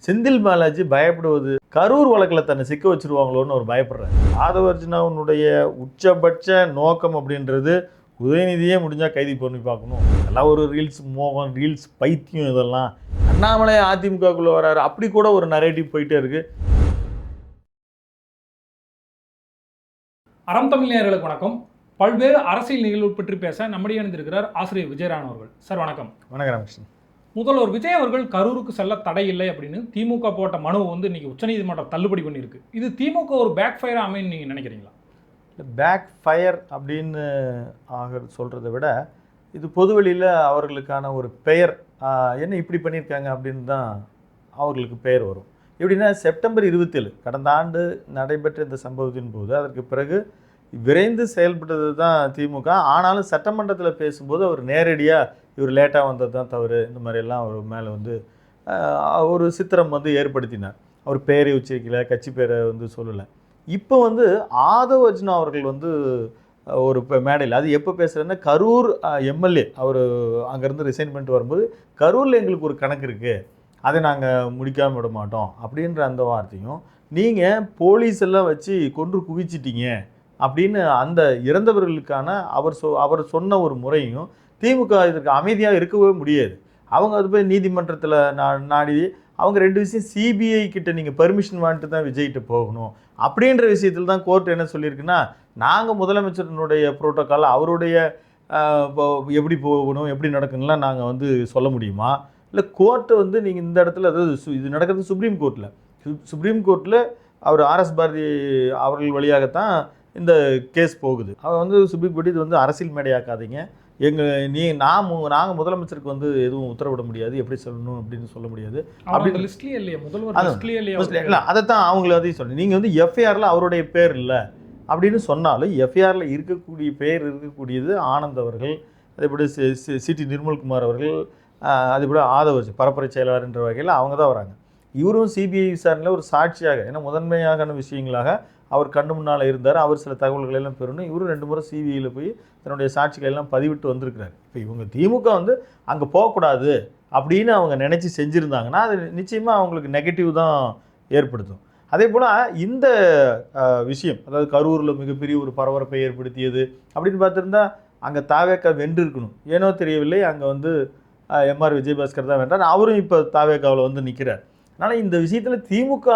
செந்தில் பாலாஜி பயப்படுவது கரூர் வழக்கில் தன்னை சிக்க வச்சிருவாங்களோன்னு அவர் பயப்படுறாரு. ஆதவர்ஜுனாவுடைய உச்சபட்ச நோக்கம் அப்படின்றது உதயநிதியே முடிஞ்சால் கைது பண்ணி பார்க்கணும். எல்லாம் ஒரு ரீல்ஸ் மோகம், ரீல்ஸ் பைத்தியம். இதெல்லாம் அண்ணாமலை அதிமுகக்குள்ளே வராரு, அப்படி கூட ஒரு நரேட்டிவ் போயிட்டே இருக்கு. அறம் தமிழ் நேயர்களுக்கு வணக்கம். பல்வேறு அரசியல் நிகழ்வு பற்றி பேச நம்முடைய இணைந்திருக்கிறார் ஆசிரியர் விஜயரான் அவர்கள். சார் வணக்கம். வணக்கம் ராமகிருஷ்ணன். முதல்வர் விஜய் அவர்கள் கரூருக்கு செல்ல தடை இல்லை அப்படின்னு திமுக போட்ட மனுவை இன்னைக்கு உச்சநீதிமன்றம் தள்ளுபடி பண்ணியிருக்கு. இது திமுக ஒரு பேக் ஃபயர் அமைன்னு நீங்கள் நினைக்கிறீங்களா? பேக் ஃபயர் அப்படின்னு சொல்கிறத விட இது பொதுவெளியில் அவர்களுக்கான ஒரு பெயர், என்ன இப்படி பண்ணியிருக்காங்க அப்படின்னு தான் அவர்களுக்கு பெயர் வரும். எப்படின்னா செப்டம்பர் 27 கடந்த ஆண்டு நடைபெற்ற இந்த சம்பவத்தின் போது அதற்கு பிறகு விரைந்து செயல்பட்டது தான் திமுக. ஆனாலும் சட்டமன்றத்தில் பேசும்போது அவர் நேரடியாக இவர் லேட்டாக வந்தது தான் தவறு, இந்த மாதிரியெல்லாம் அவர் மேலே ஒரு சித்திரம் ஏற்படுத்தினார். அவர் பேரை உச்சரிக்கலை, கட்சி பேரை சொல்லலை. இப்போ ஆதவர்ஜுனா அவர்கள் ஒரு மேடையில் அது எப்போ பேசுகிறேன்னா கரூர் எம்எல்ஏ அவர் அங்கேருந்து ரிசைன் பண்ணிட்டு வரும்போது கரூரில் எங்களுக்கு ஒரு கணக்கு இருக்குது, அதை நாங்கள் முடிக்காமல் விட மாட்டோம் அப்படின்ற அந்த வார்த்தையும், நீங்கள் போலீஸ் எல்லாம் வச்சு கொன்று குவிச்சிட்டீங்க அப்படின்னு அந்த இறந்தவர்களுக்கான அவர் சொன்ன ஒரு முறையும் திமுக இதற்கு அமைதியாக இருக்கவே முடியாது. அவங்க அது போய் நீதிமன்றத்தில் நாடி அவங்க ரெண்டு விஷயம் சிபிஐ கிட்ட நீங்கள் பெர்மிஷன் வாங்கிட்டு தான் விஜய்கிட்ட போகணும் அப்படின்ற விஷயத்தில் தான் கோர்ட் என்ன சொல்லியிருக்குன்னா, நாங்கள் முதலமைச்சரினுடைய புரோட்டோக்கால் அவருடைய எப்படி போகணும் எப்படி நடக்கணும்லாம் நாங்கள் சொல்ல முடியுமா? இல்லை கோர்ட்டு நீங்கள் இந்த இடத்துல, அதாவது இது நடக்கிறது சுப்ரீம் கோர்ட்டில் அவர் ஆர்எஸ் பாரதி அவர்கள் வழியாகத்தான் இந்த கேஸ் போகுது. அவர் சுப்ரீம் கோர்ட் இது அரசியல் மேடையாக்காதீங்க, நாங்கள் முதலமைச்சருக்கு எதுவும் உத்தரவிட முடியாது, எப்படி சொல்லணும் அப்படின்னு சொல்ல முடியாது இல்லை. அதைத்தான் அவங்கள அதையும் சொல்லணும். நீங்கள் எஃப்ஐஆரில் அவருடைய பேர் இல்லை அப்படின்னு சொன்னாலும் எஃப்ஐஆரில் இருக்கக்கூடியது ஆனந்த் அவர்கள், அதேபடி சிடி நிர்மல்குமார் அவர்கள், அதேபோல் ஆதவர்ஜுனா பரப்புரை செயலாளர் என்ற வகையில் அவங்க தான் வராங்க. இவரும் சிபிஐ விசாரணையில் ஒரு சாட்சியாக, ஏன்னா முதன்மையான விஷயங்களாக அவர் கண்ணு முன்னால் இருந்தார். அவர் சில தகவல்கள் எல்லாம் பெறணும். இவரும் 2 முறை சிபிஐயில் போய் தன்னுடைய சாட்சிகள் எல்லாம் பதிவிட்டு வந்திருக்கிறார். இப்போ இவங்க திமுக அங்கே போகக்கூடாது அப்படின்னு அவங்க நினச்சி செஞ்சுருந்தாங்கன்னா அது நிச்சயமாக அவங்களுக்கு நெகட்டிவ் தான் ஏற்படுத்தும். அதே போல் இந்த விஷயம், அதாவது கரூரில் மிகப்பெரிய ஒரு பரபரப்பை ஏற்படுத்தியது அப்படின்னு பார்த்துருந்தா அங்கே தாவேக்கா வென்று இருக்கணும். ஏனோ தெரியவில்லை, அங்கே எம்ஆர் விஜயபாஸ்கர் தான் வென்றார். அவரும் இப்போ தாவேக்காவில் நிற்கிறார். அதனால் இந்த விஷயத்தில் திமுக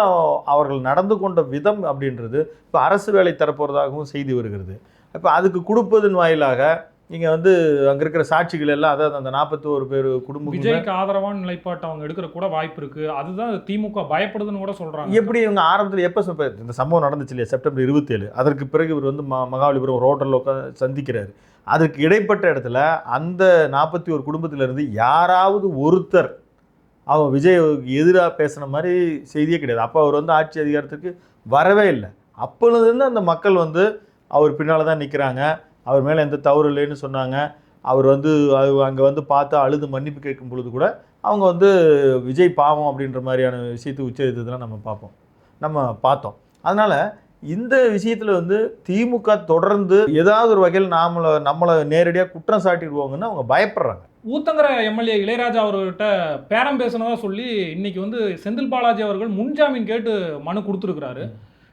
அவர்கள் நடந்து கொண்ட விதம் அப்படின்றது இப்போ அரசு வேலை தரப்போகிறதாகவும் செய்தி வருகிறது. இப்போ அதுக்கு கொடுப்பதன் வாயிலாக நீங்கள் அங்கே இருக்கிற சாட்சிகள் எல்லாம், அதாவது அந்த 41 பேர் குடும்பம் விஜய்க்கு ஆதரவான நிலைப்பாட்டை அவங்க எடுக்கிற கூட வாய்ப்பு இருக்குது. அதுதான் திமுக பயப்படுதுன்னு கூட சொல்கிறாங்க. எப்படி இவங்க ஆரம்பத்தில் எப்போ இந்த சம்பவம் நடந்துச்சு இல்லையா, செப்டம்பர் 27, அதற்கு பிறகு இவர் மகாபலிபுரம் ஒரு ஹோட்டலில் உட்காந்து சந்திக்கிறார். அதற்கு இடைப்பட்ட இடத்துல அந்த 41 குடும்பத்திலேருந்து யாராவது ஒருத்தர் அவன் விஜய்க்கு எதிராக பேசுன மாதிரி செய்தியே கிடையாது. அப்போ அவர் ஆட்சி அதிகாரத்துக்கு வரவே இல்லை. அப்பொழுதுருந்து அந்த மக்கள் அவர் பின்னால் தான் நிற்கிறாங்க, அவர் மேலே எந்த தவறு இல்லைன்னு சொன்னாங்க. அவர் அங்கே பார்த்து அழுது மன்னிப்பு கேட்கும் பொழுது கூட அவங்க விஜய் பாவம் அப்படின்ற மாதிரியான விஷயத்தை உச்சரித்ததெல்லாம் நம்ம பார்த்தோம். அதனால் இந்த விஷயத்தில் திமுக தொடர்ந்து ஏதாவது ஒரு வகையில் நம்மளை நேரடியாக குற்றம் சாட்டிடுவாங்கன்னு அவங்க பயப்படுறாங்க. ஊத்தங்கர எம்எல்ஏ இளையராஜா அவர்கிட்ட பேரம் பேசினதா சொல்லி இன்னைக்கு செந்தில் பாலாஜி அவர்கள் முன்ஜாமீன் கேட்டு மனு கொடுத்துருக்கிறாரு.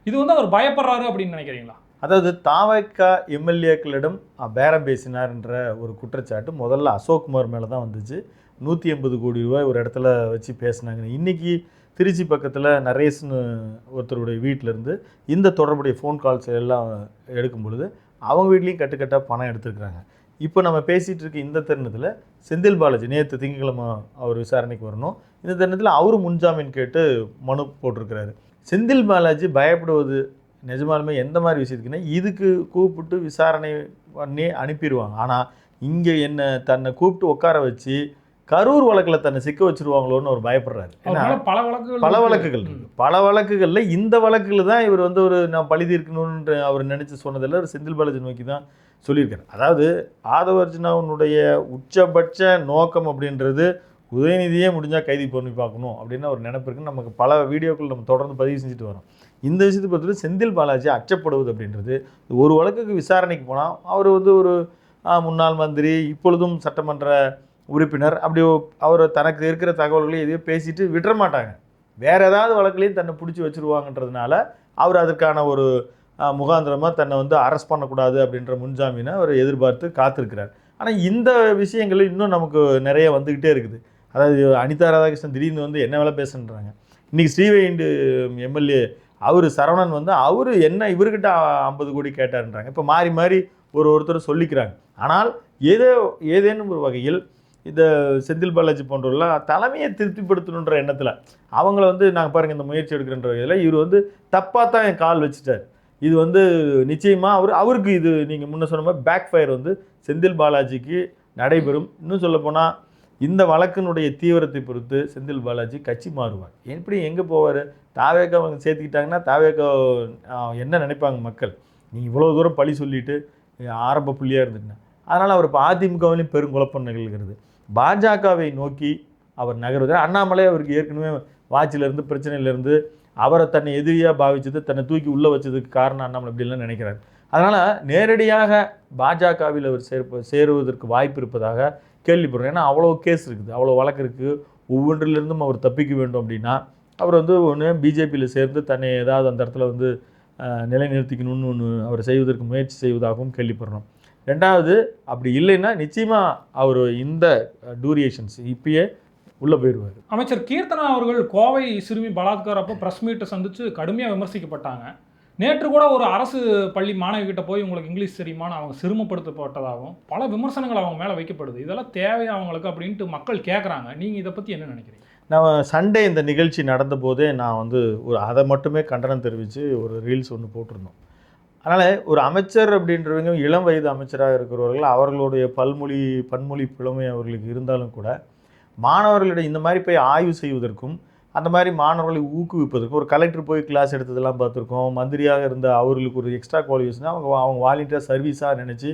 இது அவர் பயப்படுறாரு அப்படின்னு நினைக்கிறீங்களா? அதாவது தாவேக்கா எம்எல்ஏக்களிடம் பேரம் பேசினார் என்ற ஒரு குற்றச்சாட்டு முதல்ல அசோக்குமார் மேலே தான் வந்துச்சு. 180 கோடி ரூபாய் ஒரு இடத்துல வச்சு பேசினாங்க. இன்றைக்கி திருச்சி பக்கத்தில் நரேஷ்னு ஒருத்தருடைய வீட்டிலேருந்து இந்த தொடர்புடைய ஃபோன் கால்ஸ் எல்லாம் எடுக்கும் பொழுது அவங்க வீட்லேயும் கட்டுக்கட்டாக பணம் எடுத்துருக்குறாங்க. இப்போ நம்ம பேசிகிட்டு இருக்க இந்த தருணத்தில் செந்தில் பாலாஜி நேற்று திங்கட்கிழமை அவர் விசாரணைக்கு வரணும். இந்த தருணத்தில் அவரும் முன்ஜாமீன் கேட்டு மனு போட்டிருக்கிறாரு. செந்தில் பாலாஜி பயப்படுவது நிஜமாலுமே எந்த மாதிரி விஷயத்துக்குன்னா, இதுக்கு கூப்பிட்டு விசாரணை பண்ணி அனுப்பிடுவாங்க. ஆனால் இங்கே தன்னை கூப்பிட்டு உட்கார வச்சு கரூர் வழக்கில் தன்னை சிக்க வச்சுருவாங்களோன்னு அவர் பயப்படுறாரு. ஏன்னா பல வழக்குகளில் இந்த வழக்கில் தான் இவர் நான் பழி தீர்க்கணுன்ற அவர் நினச்சி சொன்னதில்லை. ஒரு செந்தில் பாலாஜி நோக்கி தான் சொல்லியிருக்காரு. அதாவது ஆதவர்ஜுனாவுடைய உச்சபட்ச நோக்கம் அப்படின்றது உதயநிதியே முடிஞ்சால் கைது பண்ணி பார்க்கணும் அப்படின்னு ஒரு நினைப்பு இருக்குன்னு நமக்கு பல வீடியோக்கள் நம்ம தொடர்ந்து பதிவு செஞ்சுட்டு வரோம். இந்த விஷயத்தை பொறுத்தவரை செந்தில் பாலாஜி அச்சப்படுவது அப்படின்றது, ஒரு வழக்குக்கு விசாரணைக்கு போனால் அவர் ஒரு முன்னாள் மந்திரி, இப்பொழுதும் சட்டமன்ற உறுப்பினர், அப்படி அவர் தனக்கு இருக்கிற தகவல்களை எதையோ பேசிட்டு விட்டுற மாட்டாங்க. வேறு ஏதாவது வழக்குலையும் தன்னை பிடிச்சி வச்சுருவாங்கன்றதுனால அவர் அதற்கான ஒரு முகாந்திரமாக தன்னை வந்து அரெஸ்ட் பண்ணக்கூடாது அப்படின்ற முன்ஜாமீனை அவர் எதிர்பார்த்து காத்திருக்கிறார். ஆனால் இந்த விஷயங்கள் இன்னும் நமக்கு நிறைய வந்துக்கிட்டே இருக்குது. அதாவது அனிதா ராதாகிருஷ்ணன் திடீர்னு வந்து என்ன வேலை பேசுன்றாங்க. இன்றைக்கி ஸ்ரீவைண்டு எம்எல்ஏ அவர் சரவணன் வந்து அவர் என்ன இவர்கிட்ட 50 கோடி கேட்டார்ன்றாங்க. இப்போ மாறி மாறி ஒருத்தர் சொல்லிக்கிறாங்க. ஆனால் ஏதேனும் ஒரு வகையில் இந்த செந்தில் பாலாஜி போன்றவர்களாம் தலைமையை திருப்திப்படுத்தணுன்ற எண்ணத்தில் அவங்கள வந்து நாங்கள் பாருங்கள் இந்த முயற்சி எடுக்கிறன்ற வகையில் இவர் வந்து தப்பாக தான் என் கால் வச்சுட்டார். இது வந்து நிச்சயமாக அவருக்கு இது நீங்கள் முன்ன சொன்ன மாதிரி பேக் ஃபயர் வந்து செந்தில் பாலாஜிக்கு நடைபெறும். இன்னும் சொல்லப்போனால் இந்த வழக்கினுடைய தீவிரத்தை பொறுத்து செந்தில் பாலாஜி கட்சி மாறுவார். எப்படி எங்கே போவார்? தாவேக்கா அவங்க சேர்த்துக்கிட்டாங்கன்னா தாவேக்கா என்ன நினைப்பாங்க மக்கள்? நீ இவ்வளோ தூரம் பழி சொல்லிட்டு ஆரம்ப புள்ளியாக இருந்துட்டுனா அதனால் அவர் இப்போ அதிமுகவிலையும் பெருங்குழப்பம் நிகழ்கிறது. பாஜகவை நோக்கி அவர் நகர்வதால் அண்ணாமலை அவருக்கு ஏற்கனவே வாட்சிலேருந்து பிரச்சனையிலேருந்து அவரை தன்னை எதிரியாக பாவிச்சது தன்னை தூக்கி உள்ளே வச்சதுக்கு காரணம் அண்ணாமலை இப்படிலாம் நினைக்கிறார். அதனால் நேரடியாக பாஜகவில் அவர் சேருவதற்கு வாய்ப்பு இருப்பதாக கேள்விப்படுறேன். ஏன்னா அவ்வளோ கேஸ் இருக்குது, அவ்வளோ வழக்கு இருக்குது. ஒவ்வொன்றிலிருந்தும் அவர் தப்பிக்க வேண்டும் அப்படின்னா அவர் வந்து ஒன்று பிஜேபியில் சேர்ந்து தன்னை ஏதாவது அந்த இடத்துல வந்து நிலைநிறுத்திக்கணும்னு அவர் செய்வதற்கு முயற்சி செய்வதாகவும் கேள்விப்படுறோம். ரெண்டாவது அப்படி இல்லைன்னா நிச்சயமாக அவர் இந்த டூரியேஷன்ஸ் இப்பயே உள்ளே போயிடுவார். அமைச்சர் கீர்த்தனா அவர்கள் கோவை சிறுமி பலாத்கார அப்போ ப்ரெஸ் மீட்டை சந்தித்து கடுமையாக விமர்சிக்கப்பட்டாங்க. நேற்று கூட ஒரு அரசு பள்ளி மாணவி கிட்ட போய் உங்களுக்கு இங்கிலீஷ் தெரியுமான்னு அவங்க சிறுமப்படுத்தப்பட்டதாகவும் பல விமர்சனங்கள் அவங்க மேலே வைக்கப்படுது. இதெல்லாம் தேவையா அவங்களுக்கு அப்படின்ட்டு மக்கள் கேட்குறாங்க. நீங்கள் இதை பற்றி என்ன நினைக்கிறீங்க? நான் சண்டே இந்த நிகழ்ச்சி நடந்த போதே நான் வந்து அதை மட்டுமே கண்டனம் தெரிவித்து ஒரு ரீல்ஸ் ஒன்று போட்டிருந்தோம். அதனால் ஒரு அமைச்சர் அப்படின்றவங்க இளம் வயது அமைச்சராக இருக்கிறவர்கள் அவர்களுடைய பன்மொழி புலமை அவர்களுக்கு இருந்தாலும் கூட மாணவர்களிடம் இந்த மாதிரி போய் ஆய்வு செய்வதற்கும் அந்த மாதிரி மாணவர்களை ஊக்குவிப்பதற்கும் ஒரு கலெக்டர் போய் கிளாஸ் எடுத்ததெல்லாம் பார்த்துருக்கோம். மந்திரியாக இருந்த அவர்களுக்கு ஒரு எக்ஸ்ட்ரா குவாலிஃபிகேஷன் அவங்க வாலண்டியர் சர்வீஸாக நினச்சி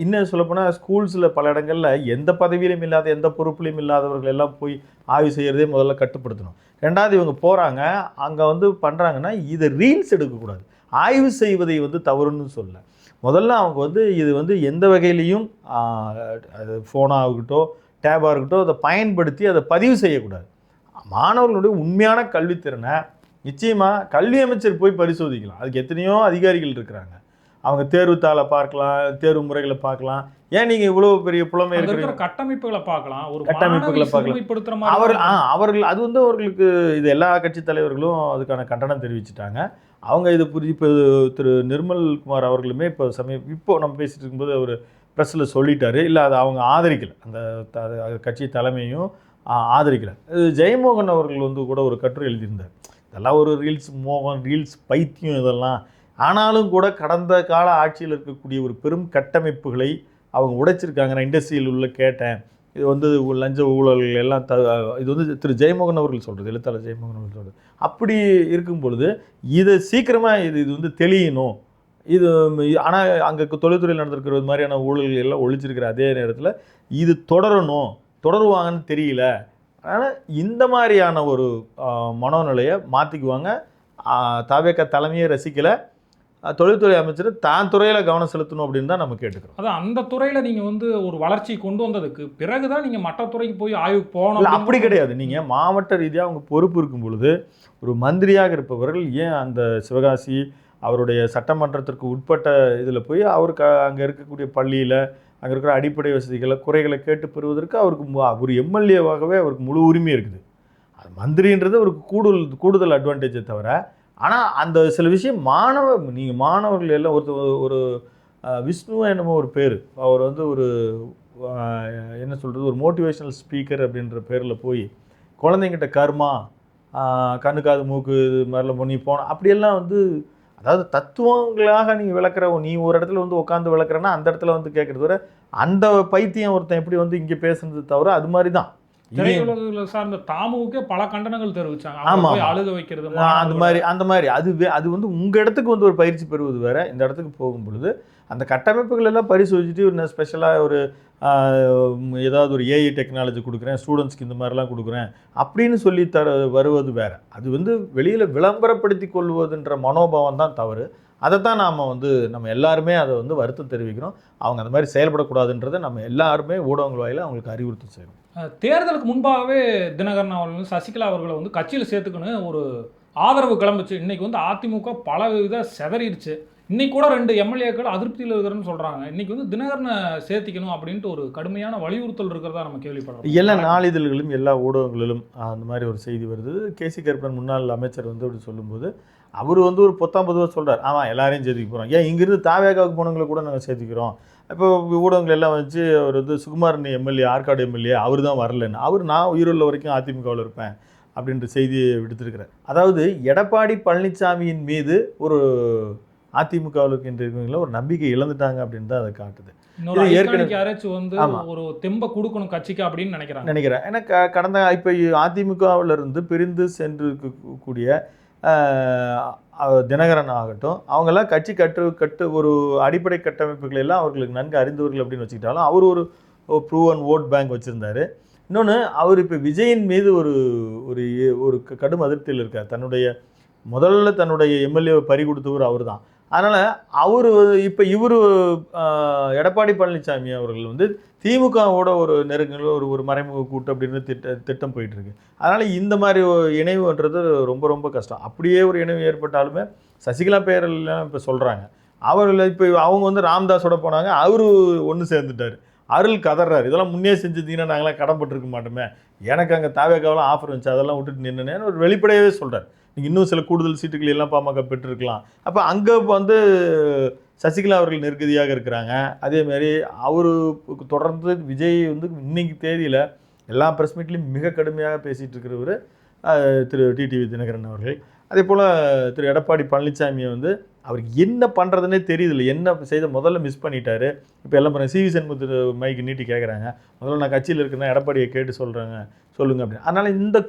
இன்னும் சொல்லப்போனால் ஸ்கூல்ஸில் பல இடங்களில் எந்த பதவியிலும் இல்லாத எந்த பொறுப்புலையும் இல்லாதவர்கள் எல்லாம் போய் ஆய்வு செய்கிறதே முதல்ல கட்டுப்படுத்தணும். ரெண்டாவது இவங்க போகிறாங்க அங்கே வந்து பண்ணுறாங்கன்னா இதை ரீல்ஸ் எடுக்கக்கூடாது. ஆய்வு செய்வதை வந்து தவறுன்னு சொல்ல முதல்ல அவங்க வந்து இது வந்து எந்த வகையிலையும் அது ஃபோனாக இருக்கட்டும் டேபாக இருக்கட்டும் அதை பயன்படுத்தி அதை பதிவு செய்யக்கூடாது. மாணவர்களுடைய உண்மையான கல்வித்திறனை நிச்சயமாக கல்வி அமைச்சர் போய் பரிசோதிக்கலாம். அதுக்கு எத்தனையோ அதிகாரிகள் இருக்கிறாங்க. அவங்க தேர்வுத்தாளை பார்க்கலாம், தேர்வு முறைகளை பார்க்கலாம். ஏன் நீங்கள் இவ்வளோ பெரிய புலமை இருக்கிற கட்டமைப்புகளை பார்க்கலாம், ஒரு கட்டமைப்புகளை பார்க்கலாம். அவர்கள் அது வந்து அவர்களுக்கு இது எல்லா கட்சி தலைவர்களும் அதுக்கான கண்டனம் தெரிவிச்சிட்டாங்க. அவங்க இது இப்போ திரு நிர்மல்குமார் அவர்களுமே இப்போ நம்ம பேசிட்டு இருக்கும்போது அவர் ப்ரெஸ்ஸில் சொல்லிட்டாரு. இல்லை அதை அவங்க ஆதரிக்கலை, அந்த கட்சி தலைமையும் ஆதரிக்கலை. ஜெயமோகன் அவர்கள் வந்து கூட ஒரு கட்டுரை எழுதியிருந்தார். இதெல்லாம் ஒரு ரீல்ஸ் பைத்தியம் இதெல்லாம். ஆனாலும் கூட கடந்த கால ஆட்சியில் இருக்கக்கூடிய ஒரு பெரும் கட்டமைப்புகளை அவங்க உடைச்சிருக்காங்க. நான் இண்டஸ்ட்ரியில் உள்ள கேட்டேன். இது வந்து லஞ்ச ஊழல்கள் எல்லாம் இது வந்து திரு ஜெயமோகன் அவர்கள் சொல்கிறது, எழுத்தாளர் ஜெயமோகன் அவர்கள் சொல்கிறது. அப்படி இருக்கும் பொழுது இதை சீக்கிரமாக இது வந்து தெளியணும். இது ஆனால் அங்கே தொழில்துறையில் நடந்திருக்கிற மாதிரியான ஊழல்கள் எல்லாம் ஒழிச்சிருக்கிற அதே நேரத்தில் இது தொடருவாங்கன்னு தெரியல. அதனால் இந்த மாதிரியான ஒரு மனோநிலையை மாற்றிக்குவாங்க. தாவேக்கா தலைமையை ரசிக்கலை, தொழில்துறை அமைச்சர் தான் துறையில் கவனம் செலுத்தணும் அப்படின்னு தான் நம்ம கேட்டுக்கிறோம். அதான் அந்த துறையில் நீங்கள் வந்து ஒரு வளர்ச்சி கொண்டு வந்ததுக்கு பிறகு தான் நீங்கள் மற்ற துறைக்கு போய் ஆய்வுக்கு போகணும். அப்படி கிடையாது. நீங்கள் மாவட்ட ரீதியாக அவங்க பொறுப்பு இருக்கும் பொழுது ஒரு மந்திரியாக இருப்பவர்கள் ஏன் அந்த சிவகாசி அவருடைய சட்டமன்றத்திற்கு உட்பட்ட இதில் போய் அவருக்கு அங்கே இருக்கக்கூடிய பள்ளியில் அங்கே இருக்கிற அடிப்படை வசதிகளை குறைகளை கேட்டு பெறுவதற்கு அவருக்கு ஒரு எம்எல்ஏவாகவே அவருக்கு முழு உரிமை இருக்குது. அது மந்திரின்றது அவருக்கு கூடுதல் அட்வான்டேஜை தவிர, ஆனால் அந்த சில விஷயம் நீங்கள் மாணவர்கள் எல்லாம் ஒரு விஷ்ணு என்னமோ ஒரு பேர், அவர் வந்து ஒரு என்ன சொல்கிறது ஒரு மோட்டிவேஷனல் ஸ்பீக்கர் அப்படின்ற பேரில் போய் குழந்தைங்கிட்ட கர்மா கண்ணு காது மூக்கு இது மாதிரிலாம் நீ போன அப்படியெல்லாம் வந்து அதாவது தத்துவங்களாக நீங்கள் விளக்குற நீ ஒரு இடத்துல வந்து உட்காந்து விளக்குறேன்னா அந்த இடத்துல வந்து கேட்குறது வர அந்த பைத்தியம் ஒருத்தன் எப்படி வந்து இங்கே பேசுனது தவிர அது மாதிரி தான். திரையுலகில் சார்ந்த தாமுவுக்கே பல கண்டனங்கள் தெரிவிச்சாங்க. ஆமாம், அழுக வைக்கிறது அந்த மாதிரி அது வந்து உங்கள் இடத்துக்கு வந்து ஒரு பயிற்சி பெறுவது வேற. இந்த இடத்துக்கு போகும் பொழுது அந்த கட்டமைப்புகள் எல்லாம் பரிசோதிச்சுட்டு ஒரு ஸ்பெஷலாக ஒரு ஏதாவது ஒரு ஏஐ டெக்னாலஜி கொடுக்குறேன் ஸ்டூடெண்ட்ஸ்க்கு இந்த மாதிரிலாம் கொடுக்குறேன் அப்படின்னு சொல்லி வருவது வேறு. அது வந்து வெளியில் விளம்பரப்படுத்தி கொள்வதுன்ற மனோபாவம் தான் தவறு. அதைத்தான் நாம் வந்து நம்ம எல்லாருமே அதை வந்து வருத்தம் தெரிவிக்கிறோம். அவங்க அந்த மாதிரி செயல்படக்கூடாதுன்றதை நம்ம எல்லாருமே ஊடகங்கள் வாயில அவங்களுக்கு அறிவுறுத்தல் செய்யணும். தேர்தலுக்கு முன்பாகவே தினகரன் அவர்கள் வந்து சசிகலா அவர்களை வந்து கட்சியில் சேர்த்துக்கணும் ஒரு ஆதரவு கிளம்புச்சு. இன்னைக்கு வந்து அதிமுக பல வித செதறிடுச்சு. இன்னைக்கு கூட 2 எம்எல்ஏக்கள் அதிருப்தியில் இருக்கிறன்னு சொல்றாங்க. இன்னைக்கு வந்து தினகரனை சேர்த்திக்கணும் அப்படின்ட்டு ஒரு கடுமையான வலியுறுத்தல் இருக்கிறதா நம்ம கேள்விப்படுறோம். எல்லா நாளிதழ்களும் எல்லா ஊடகங்களிலும் அந்த மாதிரி ஒரு செய்தி வருது. கேசி கருப்பன் முன்னாள் அமைச்சர் வந்து அப்படி சொல்லும்போது அவர் வந்து ஒரு பொத்தாம் பொதுவாக சொல்கிறார், ஆமாம் எல்லாரையும் சேர்த்துக்க போகிறோம், ஏன் இங்கிருந்து தாவேகாவுக்கு போனவங்களை கூட நாங்கள் சேர்த்துக்கிறோம். இப்போ ஊடகங்கள் எல்லாம் வச்சு அவர் வந்து சுகுமாரன் எம்எல்ஏ, ஆற்காடு எம்எல்ஏ அவர் தான் வரலன்னு, நான் உயிருள்ள வரைக்கும் அதிமுகவில் இருப்பேன் அப்படின்ற செய்தியை விடுத்திருக்கிறார். அதாவது எடப்பாடி பழனிசாமியின் மீது ஒரு அதிமுகவில் இருக்கின்றவங்கள ஒரு நம்பிக்கை இழந்துட்டாங்க அப்படின்னு தான் அதை காட்டுது. ஏற்கனவே யாராச்சும் வந்து ஒரு தெம்ப கொடுக்கணும் கட்சிக்கு அப்படின்னு நினைக்கிறேன். ஏன்னா கடந்த இப்போ அதிமுகவில் இருந்து பிரிந்து சென்று கூடிய தினகரன் ஆகட்டும், அவங்கெல்லாம் கட்சி கட்டு ஒரு அடிப்படை கட்டமைப்புகள் எல்லாம் அவர்களுக்கு நன்கு அறிந்தவர்கள் அப்படின்னு வச்சுக்கிட்டாலும் அவர் ஒரு ப்ரூவன் ஓட் பேங்க் வச்சுருந்தார். இன்னொன்று அவர் இப்போ விஜயின் மீது ஒரு கடும் அதிருப்தியில் இருக்கார். தன்னுடைய எம்எல்ஏவை பறி கொடுத்தவர் அவர் தான். அதனால் அவர் இப்போ எடப்பாடி பழனிசாமி அவர்கள் வந்து திமுகவோட ஒரு நெருங்கல் ஒரு மறைமுக கூட்டு அப்படின்னு திட்டம் போயிட்டுருக்கு. அதனால் இந்த மாதிரி இணைவுன்றது ரொம்ப ரொம்ப கஷ்டம். அப்படியே ஒரு இணைவு ஏற்பட்டாலுமே சசிகலா பேரெல்லாம் இப்போ சொல்கிறாங்க. அவர்கள் இப்போ அவங்க வந்து ராம்தாஸோட போனாங்க, அவர் ஒன்று சேர்ந்துட்டார். அருள் கதறாரு, இதெல்லாம் முன்னே செஞ்சுருந்தீங்கன்னா நாங்களாம் கடன்பட்டுருக்க மாட்டோமே, எனக்கு அங்கே தாவேக்காவெல்லாம் ஆஃபர் வந்துச்சு, அதெல்லாம் விட்டுட்டு நின்றுனேன்னு ஒரு வெளிப்படையாகவே சொல்கிறார். நீங்கள் இன்னும் சில கூடுதல் சீட்டுகள் எல்லாம் பாமக பெற்றிருக்கலாம். அப்போ அங்கே வந்து சசிகலா அவர்கள் நெருக்கடியாக இருக்கிறாங்க. அதேமாதிரி அவர் தொடர்ந்து விஜய் வந்து இன்னைக்கு தேதியில் எல்லா ப்ரெஸ் மீட்லையும் மிக கடுமையாக பேசிகிட்டு இருக்கிறவர் திரு டிடிவி தினகரன் அவர்கள். அதே போல் திரு எடப்பாடி பழனிசாமியை வந்து அவருக்கு என்ன பண்ணுறதுனே தெரியுதில்லை, என்ன செய்த முதல்ல மிஸ் பண்ணிட்டாரு. இப்போ எல்லாம் பண்ண சிவி சண்முகத்து மைக்கு நீட்டி கேட்குறாங்க, முதல்ல நான் கட்சியில் இருக்கிறேன்னா எடப்பாடியை கேட்டு சொல்லுங்க அப்படின்னு. அதனால் இந்த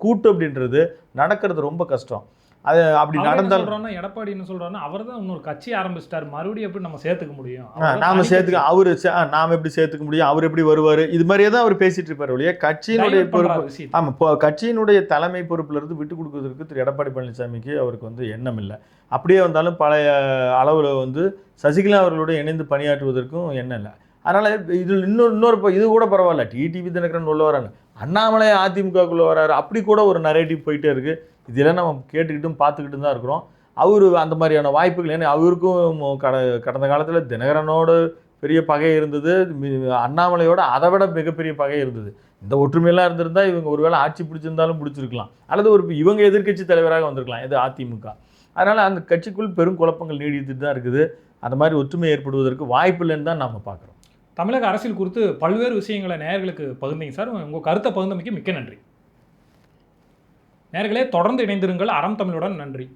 கூட்டு அப்படின்றது நடக்கிறது ரொம்ப கஷ்டம். அது அப்படி நடந்தாலும் எடப்பாடி என்ன சொல்றாருன்னா, அவர் தான் இன்னொரு கட்சி ஆரம்பிச்சிட்டார், மறுபடியும் எப்படி நம்ம சேர்த்துக்க முடியும், நாம் எப்படி சேர்த்துக்க முடியும், அவர் எப்படி வருவார், இது மாதிரியே தான் அவர் பேசிட்டு இருப்பார் ஒழிய கட்சியினுடைய பொறுப்பு, ஆமாம் கட்சியினுடைய தலைமை பொறுப்புல இருந்து விட்டு கொடுக்கறதுக்கு திரு எடப்பாடி பழனிசாமிக்கு அவருக்கு வந்து எண்ணம் இல்லை. அப்படியே வந்தாலும் பழைய அளவில் வந்து சசிகலா அவர்களோடு இணைந்து பணியாற்றுவதற்கும் எண்ணம் இல்லை. அதனால் இதில் இன்னொரு இது கூட பரவாயில்ல, டிடிவி தினகரன் உள்ள வராங்க, அண்ணாமலை அதிமுகக்குள்ளே வராரு, அப்படி கூட ஒரு நரேட்டிவ் போயிட்டே இருக்குது. இதெல்லாம் நம்ம கேட்டுக்கிட்டும் பார்த்துக்கிட்டும் தான் இருக்கிறோம். அவர் அந்த மாதிரியான வாய்ப்புகள், ஏன்னா அவருக்கும் கடந்த காலத்தில் தினகரனோட பெரிய பகை இருந்தது, அண்ணாமலையோட அதை விட மிகப்பெரிய பகை இருந்தது. இந்த ஒற்றுமையெல்லாம் இருந்திருந்தால் இவங்க ஒருவேளை ஆட்சி பிடிச்சிருந்தாலும் பிடிச்சிருக்கலாம், அல்லது இவங்க எதிர்க்கட்சி தலைவராக வந்திருக்கலாம், இது அதிமுக. அதனால் அந்த கட்சிக்குள் பெரும் குழப்பங்கள் நீடித்துட்டு தான் இருக்குது. அந்த மாதிரி ஒற்றுமை ஏற்படுவதற்கு வாய்ப்பு இல்லைன்னு தான் நாம் பார்க்குறோம். தமிழக அரசியல் குறித்து பல்வேறு விஷயங்களை நேயர்களுக்கு பகிர்ந்தீங்க சார். உங்கள் கருத்தை பகிர்ந்தமைக்கு மிக்க நன்றி. நேயர்களே, தொடர்ந்து இணைந்திருங்கள். அறம் தமிழுடன். நன்றி.